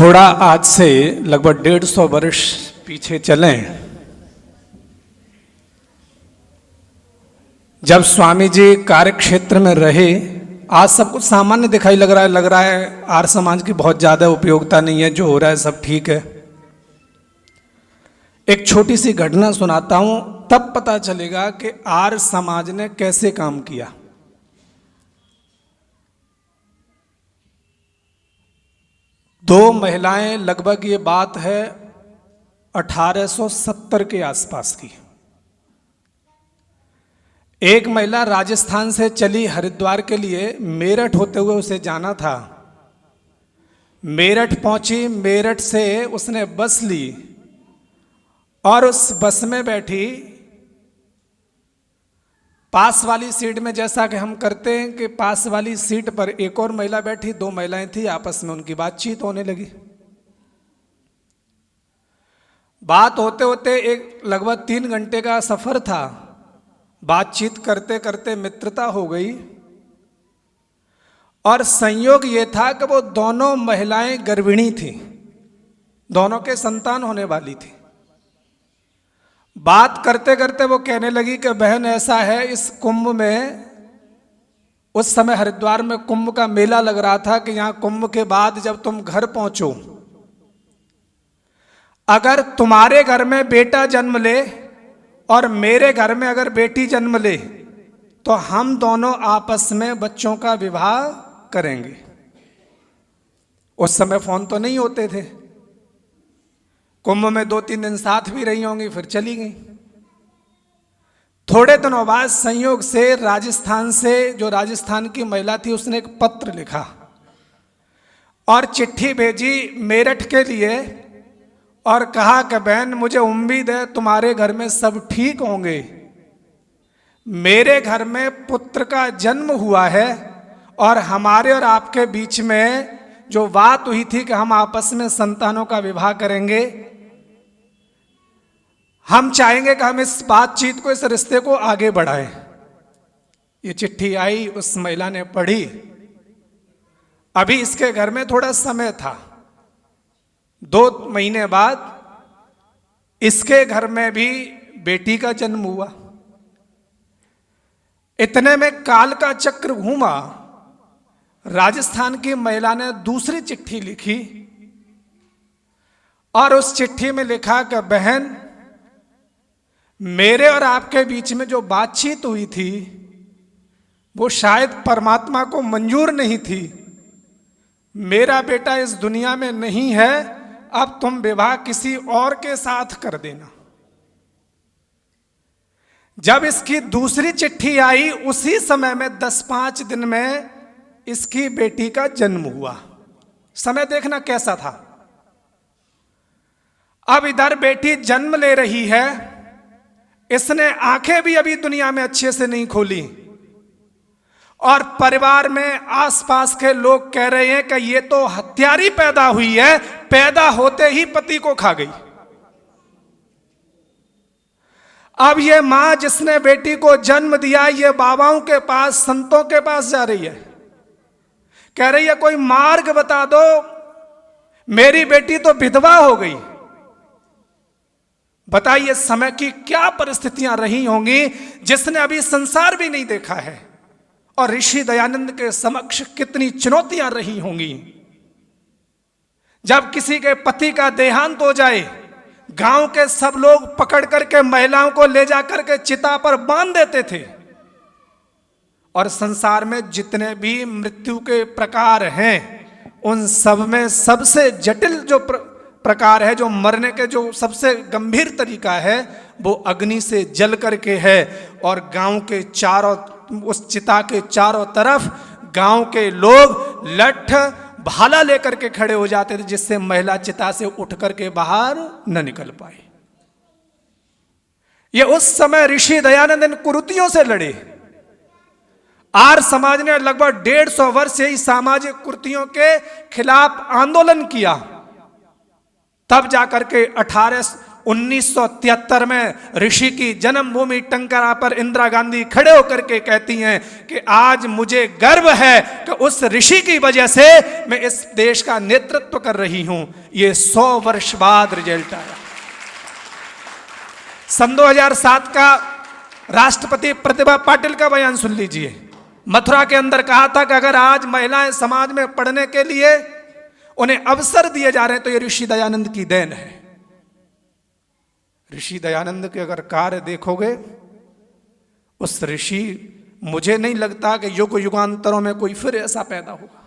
थोड़ा आज से लगभग 150 वर्ष पीछे चलें, जब स्वामी जी कार्यक्षेत्र में रहे। आज सब कुछ सामान्य दिखाई लग रहा है आर्य समाज की बहुत ज्यादा उपयोगिता नहीं है, जो हो रहा है सब ठीक है। एक छोटी सी घटना सुनाता हूं, तब पता चलेगा कि आर्य समाज ने कैसे काम किया। दो महिलाएं, लगभग ये बात है 1870 के आसपास की। एक महिला राजस्थान से चली हरिद्वार के लिए, मेरठ होते हुए उसे जाना था। मेरठ पहुंची, मेरठ से उसने बस ली और उस बस में बैठी। पास वाली सीट में, जैसा कि हम करते हैं कि पास वाली सीट पर एक और महिला बैठी, दो महिलाएं थी, आपस में उनकी बातचीत होने लगी। बात होते होते एक लगभग 3 घंटे का सफर था। बातचीत करते करते मित्रता हो गई और संयोग ये था कि वो दोनों महिलाएं गर्भिणी थी, दोनों के संतान होने वाली थी। बात करते करते वो कहने लगी कि बहन ऐसा है, इस कुंभ में, उस समय हरिद्वार में कुंभ का मेला लग रहा था, कि यहां कुंभ के बाद जब तुम घर पहुंचो, अगर तुम्हारे घर में बेटा जन्म ले और मेरे घर में अगर बेटी जन्म ले तो हम दोनों आपस में बच्चों का विवाह करेंगे। उस समय फोन तो नहीं होते थे। कुंभ में 2-3 दिन साथ भी रही होंगी, फिर चली गई। थोड़े दिनों बाद संयोग से राजस्थान से, जो राजस्थान की महिला थी, उसने एक पत्र लिखा और चिट्ठी भेजी मेरठ के लिए और कहा कि बहन मुझे उम्मीद है तुम्हारे घर में सब ठीक होंगे। मेरे घर में पुत्र का जन्म हुआ है और हमारे और आपके बीच में जो बात हुई थी कि हम आपस में संतानों का विवाह करेंगे, हम चाहेंगे कि हम इस बातचीत को, इस रिश्ते को आगे बढ़ाएं। ये चिट्ठी आई, उस महिला ने पढ़ी। अभी इसके घर में थोड़ा समय था। 2 महीने बाद इसके घर में भी बेटी का जन्म हुआ। इतने में काल का चक्र घूमा। राजस्थान की महिला ने दूसरी चिट्ठी लिखी और उस चिट्ठी में लिखा कि बहन, मेरे और आपके बीच में जो बातचीत हुई थी वो शायद परमात्मा को मंजूर नहीं थी। मेरा बेटा इस दुनिया में नहीं है, अब तुम विवाह किसी और के साथ कर देना। जब इसकी दूसरी चिट्ठी आई, उसी समय में 10-5 दिन में इसकी बेटी का जन्म हुआ। समय देखना कैसा था। अब इधर बेटी जन्म ले रही है, इसने आंखें भी अभी दुनिया में अच्छे से नहीं खोली और परिवार में आसपास के लोग कह रहे हैं कि ये तो हत्यारी पैदा हुई है, पैदा होते ही पति को खा गई। अब ये मां जिसने बेटी को जन्म दिया, ये बाबाओं के पास, संतों के पास जा रही है, कह रही है कोई मार्ग बता दो, मेरी बेटी तो विधवा हो गई। बताइए समय की क्या परिस्थितियां रही होंगी, जिसने अभी संसार भी नहीं देखा है, और ऋषि दयानंद के समक्ष कितनी चुनौतियां रही होंगी। जब किसी के पति का देहांत हो जाए, गांव के सब लोग पकड़ करके महिलाओं को ले जाकर के चिता पर बांध देते थे, और संसार में जितने भी मृत्यु के प्रकार हैं, उन सब में सबसे जटिल जो प्रकार है, जो मरने के जो सबसे गंभीर तरीका है, वो अग्नि से जल करके है। और गांव के चारों, उस चिता के चारों तरफ गांव के लोग लठ भाला लेकर के खड़े हो जाते थे, जिससे महिला चिता से उठ करके बाहर न निकल पाए। ये उस समय ऋषि दयानंद इन कुरीतियों से लड़े। आर्य समाज ने लगभग 150 वर्ष से ही सामाजिक कुरीतियों के खिलाफ आंदोलन किया। तब जाकर के 1973 में ऋषि की जन्मभूमि टंकारा पर इंदिरा गांधी खड़े होकर के कहती हैं कि आज मुझे गर्व है कि उस ऋषि की वजह से मैं इस देश का नेतृत्व कर रही हूं। ये 100 वर्ष बाद रिजल्ट आया। सन 2007 का राष्ट्रपति प्रतिभा पाटिल का बयान सुन लीजिए। मथुरा के अंदर कहा था कि अगर आज महिलाएं समाज में पढ़ने के लिए उन्हें अवसर दिए जा रहे हैं तो ये ऋषि दयानंद की देन है। ऋषि दयानंद के अगर कार्य देखोगे, उस ऋषि, मुझे नहीं लगता कि युग युगांतरों में कोई फिर ऐसा पैदा होगा।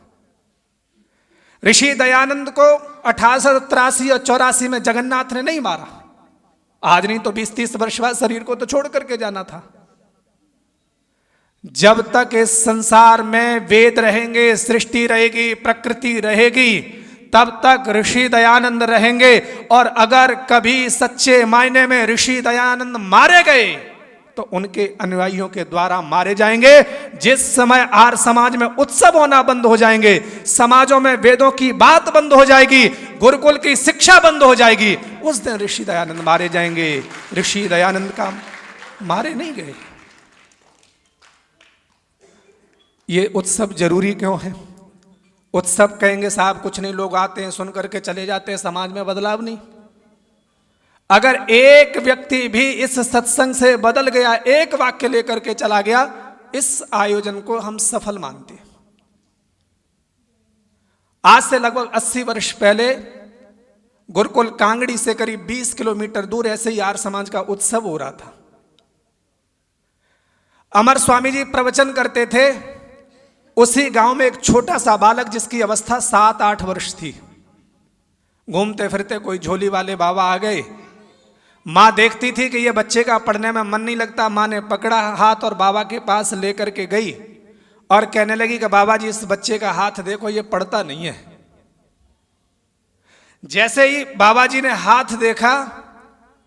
ऋषि दयानंद को 1883 और 84 में जगन्नाथ ने नहीं मारा। आज नहीं तो 20-30 वर्ष बाद शरीर को तो छोड़ करके जाना था। जब तक इस संसार में वेद रहेंगे, सृष्टि रहेगी, प्रकृति रहेगी, तब तक ऋषि दयानंद रहेंगे। और अगर कभी सच्चे मायने में ऋषि दयानंद मारे गए तो उनके अनुयायियों के द्वारा मारे जाएंगे। जिस समय आर्य समाज में उत्सव होना बंद हो जाएंगे, समाजों में वेदों की बात बंद हो जाएगी, गुरुकुल की शिक्षा बंद हो जाएगी, उस दिन ऋषि दयानंद मारे जाएंगे। ऋषि दयानंद का मारे नहीं गए। ये उत्सव जरूरी क्यों है? उत्सव कहेंगे साहब कुछ नहीं, लोग आते हैं सुन करके चले जाते हैं, समाज में बदलाव नहीं। अगर एक व्यक्ति भी इस सत्संग से बदल गया, एक वाक्य लेकर के चला गया, इस आयोजन को हम सफल मानते हैं। आज से लगभग 80 वर्ष पहले गुरुकुल कांगड़ी से करीब 20 किलोमीटर दूर ऐसे ही आर्य समाज का उत्सव हो रहा था। अमर स्वामी जी प्रवचन करते थे। उसी गांव में एक छोटा सा बालक जिसकी अवस्था 7-8 वर्ष थी, घूमते फिरते कोई झोली वाले बाबा आ गए। माँ देखती थी कि ये बच्चे का पढ़ने में मन नहीं लगता। माँ ने पकड़ा हाथ और बाबा के पास लेकर के गई और कहने लगी कि बाबा जी इस बच्चे का हाथ देखो, ये पढ़ता नहीं है। जैसे ही बाबा जी ने हाथ देखा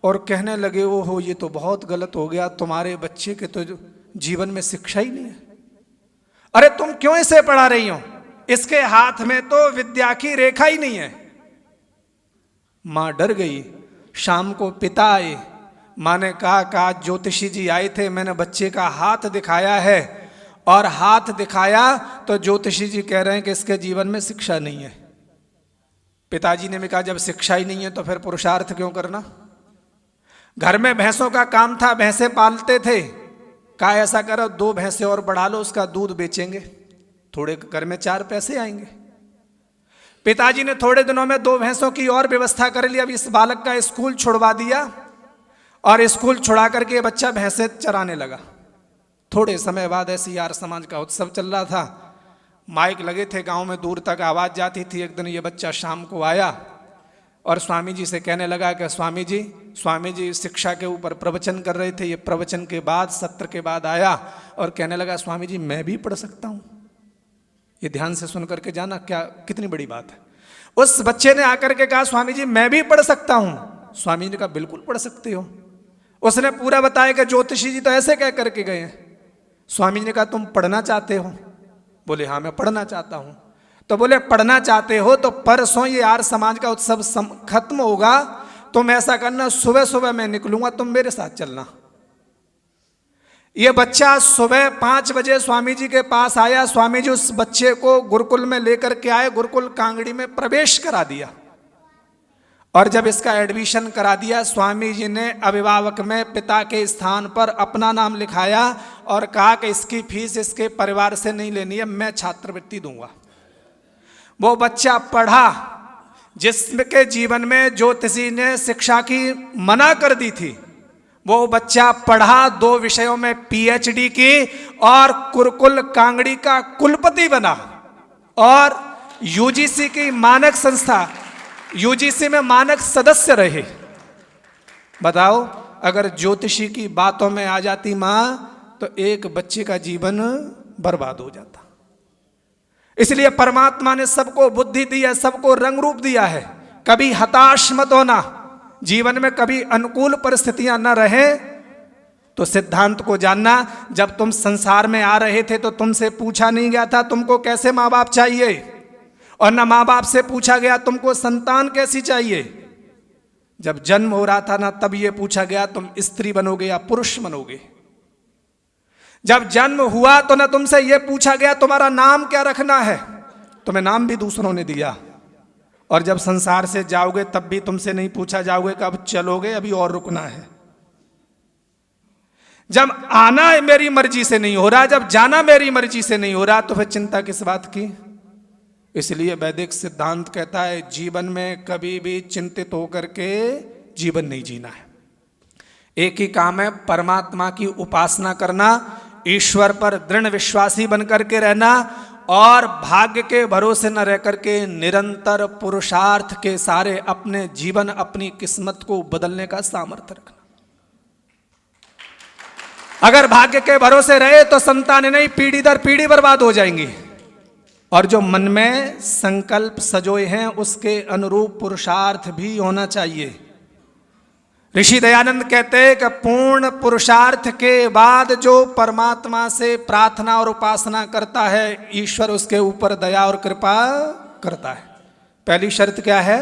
और कहने लगे, ओहो ये तो बहुत गलत हो गया, तुम्हारे बच्चे के तो जीवन में शिक्षा ही नहीं है। अरे तुम क्यों इसे पढ़ा रही हो? इसके हाथ में तो विद्या की रेखा ही नहीं है। मां डर गई। शाम को पिता आए। मां ने कहा कि आज ज्योतिषी जी आए थे, मैंने बच्चे का हाथ दिखाया है और हाथ दिखाया तो ज्योतिषी जी कह रहे हैं कि इसके जीवन में शिक्षा नहीं है। पिताजी ने भी कहा जब शिक्षा ही नहीं है तो फिर पुरुषार्थ क्यों करना? घर में भैंसों का काम था, भैंसे पालते थे। कहा ऐसा करो 2 भैंसे और बढ़ा लो, उसका दूध बेचेंगे, थोड़े घर में 4 पैसे आएंगे। पिताजी ने थोड़े दिनों में 2 भैंसों की और व्यवस्था कर ली। अब इस बालक का स्कूल छुड़वा दिया और स्कूल छुड़ा करके बच्चा भैंसे चराने लगा। थोड़े समय बाद ऐसी आर्य समाज का उत्सव चल रहा था, माइक लगे थे, गांव में दूर तक आवाज जाती थी। एक दिन ये बच्चा शाम को आया और स्वामी जी से कहने लगा कि स्वामी जी शिक्षा के ऊपर प्रवचन कर रहे थे। ये प्रवचन के बाद, सत्र के बाद आया और कहने लगा स्वामी जी मैं भी पढ़ सकता हूँ। ये ध्यान से सुन करके जाना, क्या कितनी बड़ी बात है। उस बच्चे ने आकर के कहा स्वामी जी मैं भी पढ़ सकता हूँ। स्वामी जी ने कहा बिल्कुल पढ़ सकते हो। उसने पूरा बताया कि ज्योतिषी जी तो ऐसे कह करके गए हैं। स्वामी जी ने कहा तुम पढ़ना चाहते हो? बोले हाँ मैं पढ़ना चाहता हूँ। तो बोले पढ़ना चाहते हो तो परसों ये आर्य समाज का उत्सव खत्म होगा, तुम ऐसा करना सुबह सुबह मैं निकलूंगा, तुम मेरे साथ चलना। ये बच्चा सुबह 5 बजे स्वामी जी के पास आया। स्वामी जी उस बच्चे को गुरुकुल में लेकर के आए, गुरुकुल कांगड़ी में प्रवेश करा दिया। और जब इसका एडमिशन करा दिया, स्वामी जी ने अभिभावक में पिता के स्थान पर अपना नाम लिखाया और कहा कि इसकी फीस इसके परिवार से नहीं लेनी है, मैं छात्रवृत्ति दूंगा। वो बच्चा पढ़ा जिसके जीवन में ज्योतिषी ने शिक्षा की मना कर दी थी। वो बच्चा पढ़ा, 2 विषयों में पीएचडी की और गुरुकुल कांगड़ी का कुलपति बना और यूजीसी की मानक संस्था, यूजीसी में मानक सदस्य रहे। बताओ अगर ज्योतिषी की बातों में आ जाती मां तो एक बच्चे का जीवन बर्बाद हो जाता। इसलिए परमात्मा ने सबको बुद्धि दी है, सबको रंग रूप दिया है। कभी हताश मत होना। जीवन में कभी अनुकूल परिस्थितियां न रहे तो सिद्धांत को जानना। जब तुम संसार में आ रहे थे तो तुमसे पूछा नहीं गया था तुमको कैसे माँ बाप चाहिए, और न माँ बाप से पूछा गया तुमको संतान कैसी चाहिए। जब जन्म हो रहा था ना, तब ये पूछा गया तुम स्त्री बनोगे या पुरुष बनोगे। जब जन्म हुआ तो ना तुमसे ये पूछा गया तुम्हारा नाम क्या रखना है, तुम्हें नाम भी दूसरों ने दिया। और जब संसार से जाओगे तब भी तुमसे नहीं पूछा जाओगे कि अब चलोगे, अभी और रुकना है। जब आना मेरी मर्जी से नहीं हो रहा, जब जाना मेरी मर्जी से नहीं हो रहा, तो फिर चिंता किस बात की। इसलिए वैदिक सिद्धांत कहता है जीवन में कभी भी चिंतित होकर के जीवन नहीं जीना है। एक ही काम है, परमात्मा की उपासना करना, ईश्वर पर दृढ़ विश्वासी बनकर के रहना और भाग्य के भरोसे न रह करके निरंतर पुरुषार्थ के सारे अपने जीवन, अपनी किस्मत को बदलने का सामर्थ्य रखना। अगर भाग्य के भरोसे रहे तो संतानें नहीं, पीढ़ी दर पीढ़ी बर्बाद हो जाएंगी। और जो मन में संकल्प सजोए हैं उसके अनुरूप पुरुषार्थ भी होना चाहिए। ऋषि दयानंद कहते हैं कि पूर्ण पुरुषार्थ के बाद जो परमात्मा से प्रार्थना और उपासना करता है, ईश्वर उसके ऊपर दया और कृपा करता है। पहली शर्त क्या है?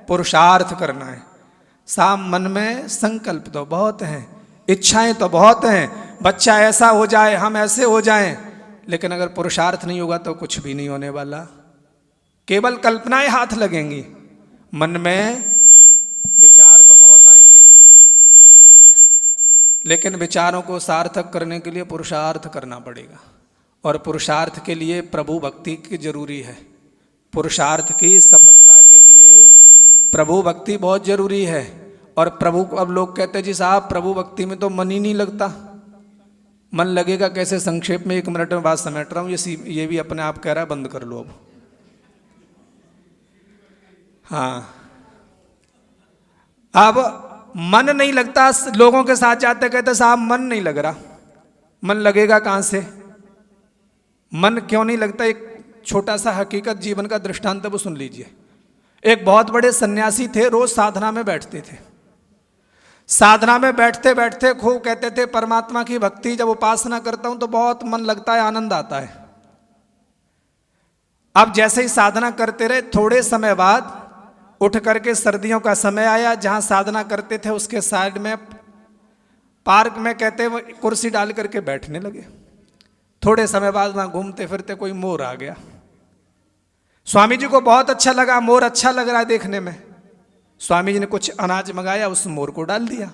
पुरुषार्थ करना है। साम मन में संकल्प तो बहुत हैं, इच्छाएं तो बहुत हैं, बच्चा ऐसा हो जाए, हम ऐसे हो जाएं, लेकिन अगर पुरुषार्थ नहीं होगा तो कुछ भी नहीं होने वाला। केवल कल्पनाएं हाथ लगेंगी, मन में विचार तो बहुत आएंगे, लेकिन विचारों को सार्थक करने के लिए पुरुषार्थ करना पड़ेगा। और पुरुषार्थ के लिए प्रभु भक्ति की जरूरी है। पुरुषार्थ की सफलता के लिए प्रभु भक्ति बहुत जरूरी है। और प्रभु को अब लोग कहते हैं जी साहब प्रभु भक्ति में तो मन ही नहीं लगता। मन लगेगा कैसे? संक्षेप में 1 मिनट में बात समेट रहा हूं, ये भी अपने आप कह रहा है बंद कर लो अब। हाँ, अब मन नहीं लगता, लोगों के साथ जाते कहते साहब मन नहीं लग रहा। मन लगेगा कहां से? मन क्यों नहीं लगता? एक छोटा सा हकीकत जीवन का दृष्टांत वो सुन लीजिए। एक बहुत बड़े सन्यासी थे, रोज साधना में बैठते थे। साधना में बैठते बैठते खूब कहते थे परमात्मा की भक्ति जब उपासना करता हूं तो बहुत मन लगता है, आनंद आता है। अब जैसे ही साधना करते रहे, थोड़े समय बाद उठ करके सर्दियों का समय आया, जहां साधना करते थे उसके साइड में पार्क में कहते वो कुर्सी डाल करके बैठने लगे। थोड़े समय बाद वहां घूमते फिरते कोई मोर आ गया। स्वामी जी को बहुत अच्छा लगा, मोर अच्छा लग रहा है देखने में। स्वामी जी ने कुछ अनाज मंगाया, उस मोर को डाल दिया।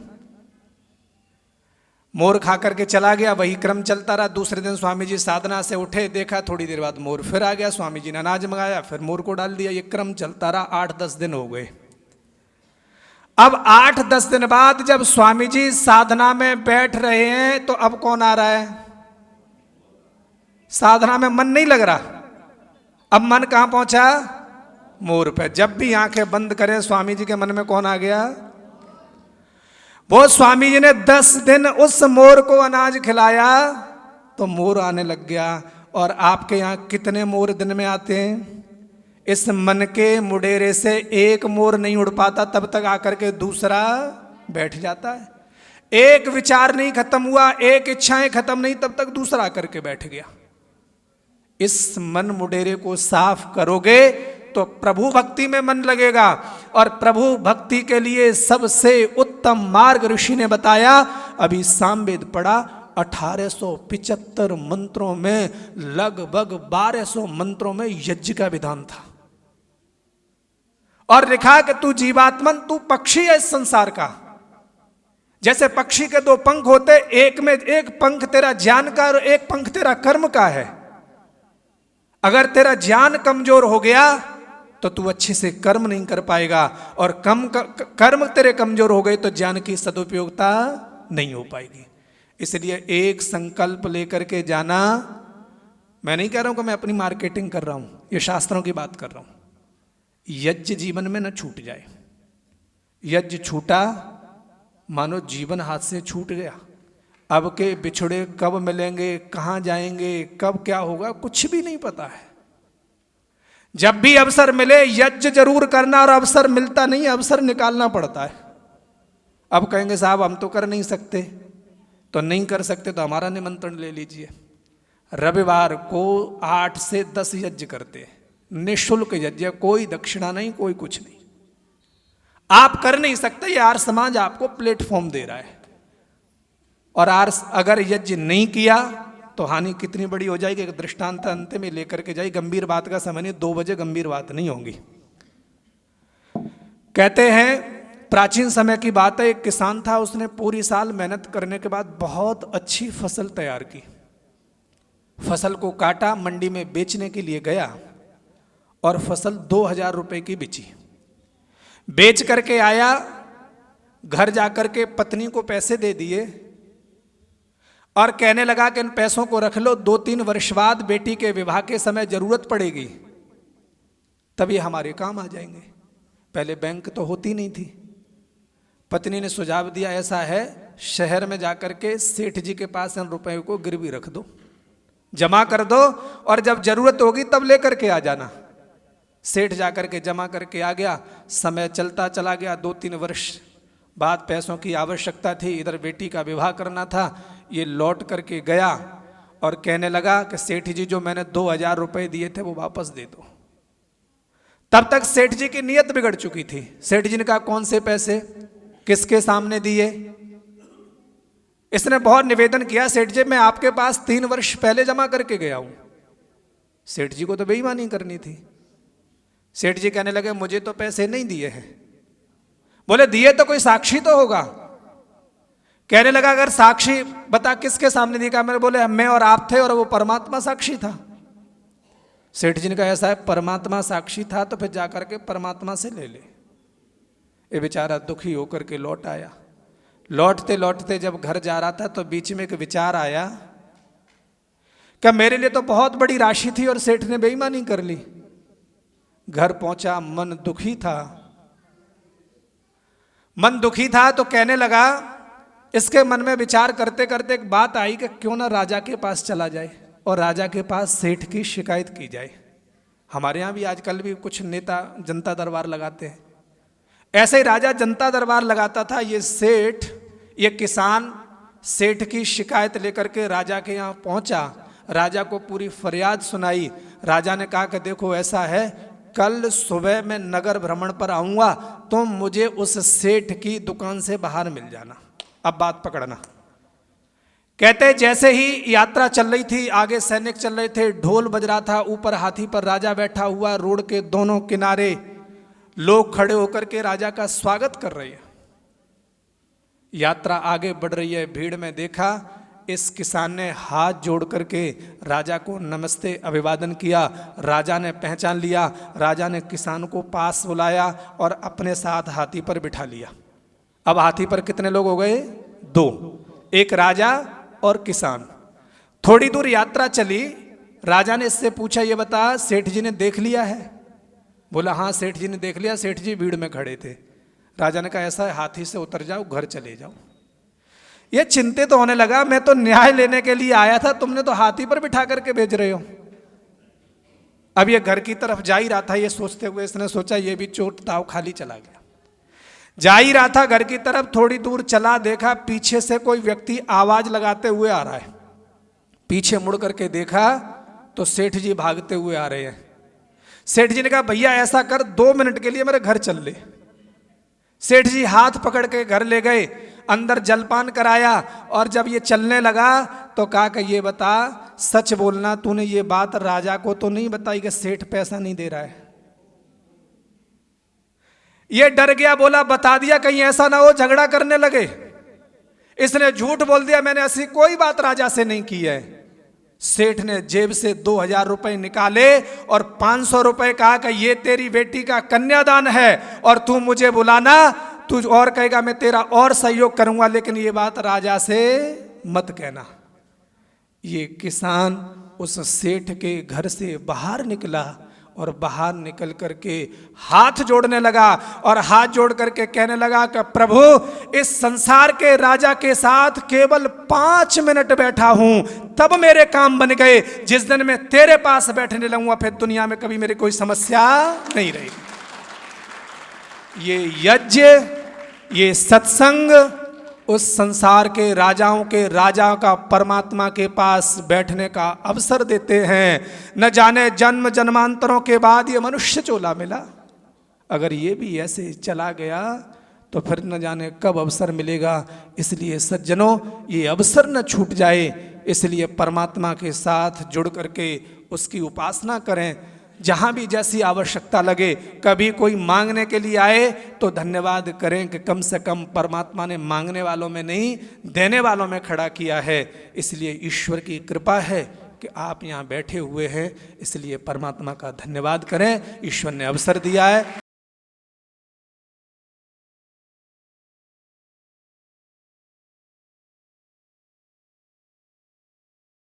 मोर खा करके चला गया, वही क्रम चलता रहा। दूसरे दिन स्वामी जी साधना से उठे, देखा थोड़ी देर बाद मोर फिर आ गया। स्वामी जी ने अनाज मंगाया, फिर मोर को डाल दिया। ये क्रम चलता रहा। 8-10 दिन हो गए। अब 8-10 दिन बाद जब स्वामी जी साधना में बैठ रहे हैं तो अब कौन आ रहा है? साधना में मन नहीं लग रहा। अब मन कहां पहुंचा? मोर पे। जब भी आंखें बंद करें स्वामी जी के मन में कौन आ गया? वो स्वामी जी ने 10 दिन उस मोर को अनाज खिलाया तो मोर आने लग गया। और आपके यहां कितने मोर दिन में आते हैं? इस मन के मुडेरे से एक मोर नहीं उड़ पाता, तब तक आकर के दूसरा बैठ जाता है। एक विचार नहीं खत्म हुआ, एक इच्छाएं खत्म नहीं, तब तक दूसरा आकर के बैठ गया। इस मन मुडेरे को साफ करोगे तो प्रभु भक्ति में मन लगेगा। और प्रभु भक्ति के लिए सबसे उत्तम मार्ग ऋषि ने बताया। अभी सामवेद पढ़ा, 1875 मंत्रों में लगभग 1200 मंत्रों में यज्ञ का विधान था। और लिखा कि तू जीवात्मन, तू पक्षी है इस संसार का। जैसे पक्षी के 2 पंख होते, एक में एक पंख तेरा ज्ञान का और एक पंख तेरा कर्म का है। अगर तेरा ज्ञान कमजोर हो गया तो तू अच्छे से कर्म नहीं कर पाएगा, और कर्म तेरे कमजोर हो गए तो ज्ञान की सदुपयोगिता नहीं हो पाएगी। इसलिए एक संकल्प लेकर के जाना। मैं नहीं कह रहा हूं कि मैं अपनी मार्केटिंग कर रहा हूं, ये शास्त्रों की बात कर रहा हूं। यज्ञ जीवन में न छूट जाए। यज्ञ छूटा मानो जीवन हाथ से छूट गया। अब के बिछड़े कब मिलेंगे, कहां जाएंगे, कब क्या होगा, कुछ भी नहीं पता है। जब भी अवसर मिले यज्ञ जरूर करना, और अवसर मिलता नहीं, अवसर निकालना पड़ता है। अब कहेंगे साहब हम तो कर नहीं सकते, तो नहीं कर सकते तो हमारा निमंत्रण ले लीजिए। रविवार को 8 से 10 यज्ञ करते हैं, निःशुल्क यज्ञ, कोई दक्षिणा नहीं, कोई कुछ नहीं। आप कर नहीं सकते, ये आर्य समाज आपको प्लेटफॉर्म दे रहा है। और अगर यज्ञ नहीं किया तो हानि कितनी बड़ी हो जाएगी। एक दृष्टांत अंत में लेकर के जाए, गंभीर बात का समय नहीं, 2 बजे गंभीर बात नहीं होगी। कहते हैं प्राचीन समय की बात है, एक किसान था, उसने पूरी साल मेहनत करने के बाद बहुत अच्छी फसल तैयार की। फसल को काटा, मंडी में बेचने के लिए गया और फसल 2000 रुपए की बिची। बेच करके आया, घर जाकर के पत्नी को पैसे दे दिए और कहने लगा कि इन पैसों को रख लो, 2-3 वर्ष बाद बेटी के विवाह के समय जरूरत पड़ेगी, तभी हमारे काम आ जाएंगे। पहले बैंक तो होती नहीं थी। पत्नी ने सुझाव दिया, ऐसा है शहर में जाकर के सेठ जी के पास इन रुपए को गिरवी रख दो, जमा कर दो और जब जरूरत होगी तब लेकर के आ जाना। सेठ जाकर के जमा करके आ गया। समय चलता चला गया, 2-3 वर्ष बाद पैसों की आवश्यकता थी, इधर बेटी का विवाह करना था। ये लौट करके गया और कहने लगा कि सेठ जी जो मैंने 2000 रुपए दिए थे वो वापस दे दो। तब तक सेठ जी की नीयत बिगड़ चुकी थी। सेठ जी ने कहा कौन से पैसे, किसके सामने दिए? इसने बहुत निवेदन किया, सेठ जी मैं आपके पास 3 वर्ष पहले जमा करके गया हूं। सेठ जी को तो बेईमानी करनी थी। सेठ जी कहने लगे मुझे तो पैसे नहीं दिए हैं। बोले दिए तो कोई साक्षी तो होगा। कहने लगा अगर साक्षी बता किसके सामने दिया? कहा, मेरे बोले मैं और आप थे और वो परमात्मा साक्षी था। सेठ जी ने कहा ऐसा है, परमात्मा साक्षी था तो फिर जाकर के परमात्मा से ले ले। ये बेचारा दुखी होकर के लौट आया। लौटते लौटते जब घर जा रहा था तो बीच में एक विचार आया, क्या मेरे लिए तो बहुत बड़ी राशि थी और सेठ ने बेईमानी कर ली। घर पहुंचा, मन दुखी था। मन दुखी था तो कहने लगा, इसके मन में विचार करते करते एक बात आई कि क्यों ना राजा के पास चला जाए और राजा के पास सेठ की शिकायत की जाए। हमारे यहाँ भी आजकल भी कुछ नेता जनता दरबार लगाते हैं। ऐसे ही राजा जनता दरबार लगाता था। ये सेठ, ये किसान सेठ की शिकायत लेकर के राजा के यहाँ पहुंचा। राजा को पूरी फरियाद सुनाई। राजा ने कहा कि देखो ऐसा है, कल सुबह मैं नगर भ्रमण पर आऊंगा, तुम मुझे उस सेठ की दुकान से बाहर मिल जाना। अब बात पकड़ना। कहते जैसे ही यात्रा चल रही थी, आगे सैनिक चल रहे थे, ढोल बज रहा था, ऊपर हाथी पर राजा बैठा हुआ, रोड के दोनों किनारे लोग खड़े होकर के राजा का स्वागत कर रहे हैं। यात्रा आगे बढ़ रही है, भीड़ में देखा इस किसान ने हाथ जोड़ करके राजा को नमस्ते अभिवादन किया। राजा ने पहचान लिया। राजा ने किसान को पास बुलाया और अपने साथ हाथी पर बिठा लिया। अब हाथी पर कितने लोग हो गए? 2, एक राजा और किसान। थोड़ी दूर यात्रा चली। राजा ने इससे पूछा, ये बता सेठ जी ने देख लिया है? बोला हाँ सेठ जी ने देख लिया, सेठ जी भीड़ में खड़े थे। राजा ने कहा ऐसा है, हाथी से उतर जाओ, घर चले जाओ। ये चिंतित होने लगा, मैं तो न्याय लेने के लिए आया था, तुमने तो हाथी पर बिठा करके भेज रहे हो। अब ये घर की तरफ जा ही रहा था। ये सोचते हुए इसने सोचा ये भी चोट ताव खाली चला गया। जा ही रहा था घर की तरफ, थोड़ी दूर चला, देखा पीछे से कोई व्यक्ति आवाज लगाते हुए आ रहा है। पीछे मुड़ करके देखा तो सेठ जी भागते हुए आ रहे हैं। सेठ जी ने कहा भैया ऐसा कर, 2 मिनट के लिए मेरे घर चल ले। सेठ जी हाथ पकड़ के घर ले गए, अंदर जलपान कराया और जब ये चलने लगा तो कहा कि ये बता, सच बोलना, तूने ये बात राजा को तो नहीं बताई कि सेठ पैसा नहीं दे रहा है? ये डर गया, बोला बता दिया कहीं ऐसा ना हो झगड़ा करने लगे। इसने झूठ बोल दिया, मैंने ऐसी कोई बात राजा से नहीं की है। सेठ ने जेब से 2000 रुपए निकाले और 500 रुपए कहा कि ये तेरी बेटी का कन्यादान है और तू मुझे बुलाना, तू और कहेगा मैं तेरा और सहयोग करूंगा, लेकिन ये बात राजा से मत कहना। ये किसान उस सेठ के घर से बाहर निकला और बाहर निकल करके हाथ जोड़ने लगा और हाथ जोड़ करके कहने लगा कि प्रभु, इस संसार के राजा के साथ केवल 5 मिनट बैठा हूं, तब मेरे काम बन गए। जिस दिन मैं तेरे पास बैठने लगूंगा फिर दुनिया में कभी मेरी कोई समस्या नहीं रहेगी। ये यज्ञ, ये सत्संग उस संसार के राजाओं के राजा का परमात्मा के पास बैठने का अवसर देते हैं। न जाने जन्म जन्मांतरों के बाद ये मनुष्य चोला मिला। अगर ये भी ऐसे चला गया तो फिर न जाने कब अवसर मिलेगा। इसलिए सज्जनों, ये अवसर न छूट जाए, इसलिए परमात्मा के साथ जुड़ करके उसकी उपासना करें। जहाँ भी जैसी आवश्यकता लगे, कभी कोई मांगने के लिए आए तो धन्यवाद करें कि कम से कम परमात्मा ने मांगने वालों में नहीं, देने वालों में खड़ा किया है। इसलिए ईश्वर की कृपा है कि आप यहाँ बैठे हुए हैं, इसलिए परमात्मा का धन्यवाद करें। ईश्वर ने अवसर दिया है।